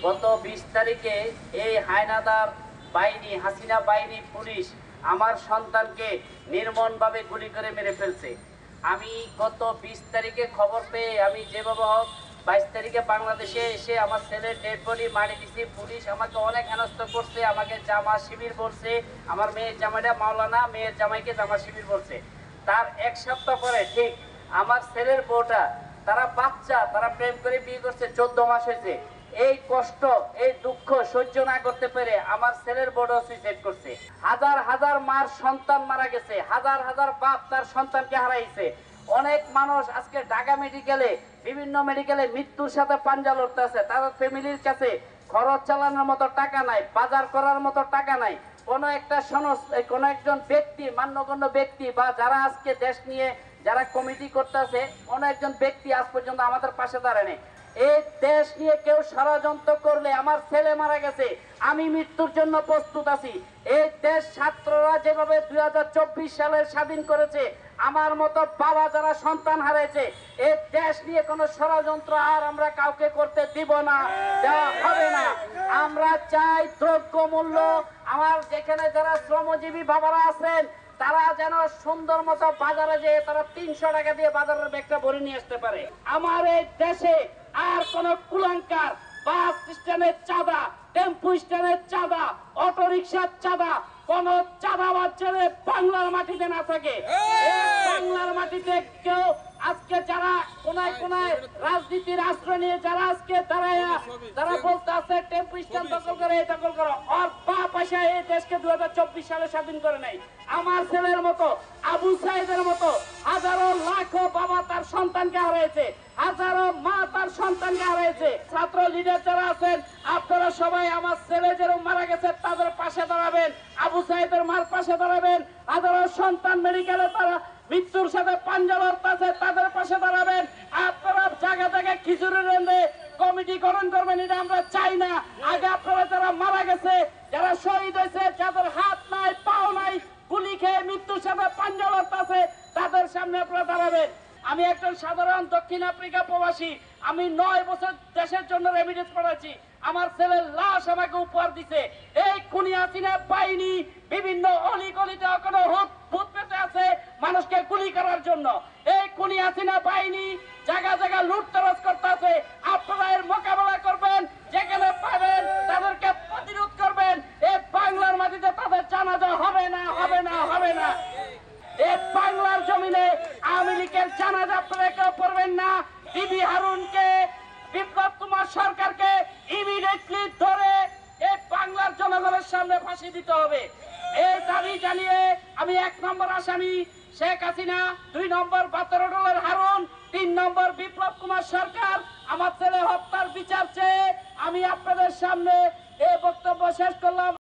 গত 20 তারিখে এই হায়নাদার বাহিনী, হাসিনা বাহিনী, পুলিশ আমার সন্তানকে নির্মমভাবে গুলি করে মেরে ফেলছে। আমি গত 20 তারিখে খবর পেয়ে আমি যেভাবে হোক 22 তারিখে বাংলাদেশে এসে আমার ছেলের ডেড বডি মারি দিছি। পুলিশ আমাকে অনেক হেনস্থ করছে, আমাকে জামা শিবির বলছে, আমার মেয়ের জামাইটা মাওলানা, মেয়ের জামাইকে জামা শিবির বলছে। তার 1 সপ্তাহ পরে ঠিক আমার ছেলের বউটা, তারা বাচ্চা, তারা প্রেম করে বিয়ে করছে, 14 মাস হয়েছে। এই কষ্ট, এই দুঃখ সহ্য না করতে পেরে আমার ছেলের বড় সুইসাইড করছে। হাজার হাজার মার সন্তান মারা গেছে, হাজার হাজার বাপ তার সন্তানকে হারাইছে। অনেক মানুষ আজকে ঢাকা মেডিকেলে, বিভিন্ন মেডিকেলে মৃত্যুর সাথে পাঞ্জা লড়তে আছে। তাদের ফ্যামিলির কাছে খরচ চালানোর মতো টাকা নাই, বাজার করার মতো টাকা নাই। কোনো একজন ব্যক্তি, মান্যগণ্য ব্যক্তি বা যারা আজকে দেশ নিয়ে যারা কমিটি করতে আছে, কোনো একজন ব্যক্তি আজ পর্যন্ত আমাদের পাশে দাঁড়ায়নি। এই দেশ নিয়ে কেউ ষড়যন্ত্র করলে, আমার ছেলে মারা গেছে, আমি মৃত্যুর জন্য প্রস্তুত আছি। এই দেশ ছাত্ররা যেভাবে 2024 সালে স্বাধীন করেছে, আমার মতো বাবা যারা সন্তান হারাইছে, এই দেশ নিয়ে কোনো ষড়যন্ত্র আর আমরা কাউকে করতে দিব না, দেওয়া হবে না। আমরা চাই দ্রব্য মূল্য, আমার যেখানে যারা শ্রমজীবী বাবারা আছেন, তারা যেন সুন্দর মতো বাজারে যেয়ে তারা 300 টাকা দিয়ে বাজারের ব্যাগটা ভরে নিয়ে আসতে পারে। আমার এই দেশে আর কোন কুলাঙ্কার বাস স্ট্যান্ডের চাঁদা, টেম্পু স্ট্যান্ডের চাঁদা, অটো রিক্সার চাঁদা, কোন চাঁদাবাজ যেন বাংলার মাটিতে না থাকে। বাংলার মাটিতে কেউ আজকে যারা কোনায় কোনায় রাজনীতির আশ্রয় নিয়ে যারা আজকে তারা বলতে আছে টেম্পু স্ট্যান্ড দখল করে, এই দখল করো, আর বাপ আসা এই দেশকে 2024 সালে স্বাধীন করে নাই। আমার ছেলের মতো, আবু সাইদের মতো হাজারো লাখো বাবা তার সন্তানকে হারিয়েছে, হাজারো মা তার সন্তানকে হারিয়েছে। ছাত্র লিডার যারা আছেন, আপনারা সবাই আমার ছেলে যেরকম মারা গেছে তাদের পাশে দাঁড়াবেন, আবু সাইদের মার পাশে দাঁড়াবেন। হাজারো সন্তান মেডিকেলে তারা মৃত্যুর সাথে পাঞ্জা লড়তেছে, তাদের পাশে দাঁড়াবেন। আপনারা জায়গা থেকে খিচুড়ি রেঁধে কমিটি গঠন করবেন, এটা আমরা চাই না। আগে আপনারা যারা মারা গেছে, যারা শহীদ হয়েছে, যাদের হাত নাই পাও নাই, গুলি খেয়ে মৃত্যুর সাথে পাঞ্জা লড়তেছে, তাদের সামনে আপনারা দাঁড়াবেন। আমি একজন সাধারণ দক্ষিণ আফ্রিকা প্রবাসী, আমি 9 বছর দেশের জন্য রেমিটেন্স পাঠাচ্ছি। আমার ছেলের লাশ আমাকে উপহার দিছে। এই খুনি হাসিনা বাহিনী বিভিন্ন অলিগলিতে এখনো ভূত পেতে আছে মানুষকে গুলি করার জন্য। এই খুনি হাসিনা বাহিনী জায়গা জায়গা লুটতরাজ করতে আছে। আপনারা এর মোকাবেলা করবেন, যেখানে পাবেন তাদেরকে প্রতিরোধ করবেন। এই বাংলার মাটিতে তাদের জানাজা হবে না, হবে না, হবে না। এই বাংলার জমিনে আওয়ামী লীগের জানাজা আপনারা কেউ পড়বেন না। বিবি হারুনকে, বিপ্লব কুমার সরকারকে ইমিডিয়েটলি ধরে এই বাংলার জনগণের সামনে ফাঁসি দিতে হবে। এই দাবি জানিয়ে আমি 1 নম্বর আসামি শেখ হাসিনা, 2 নম্বর বাতরডোলের হারুন, 3 নম্বর বিপ্লব কুমার সরকার, আমার ছেলে হত্যার বিচার চেয়ে আমি আপনাদের সামনে এই বক্তব্য শেষ করলাম।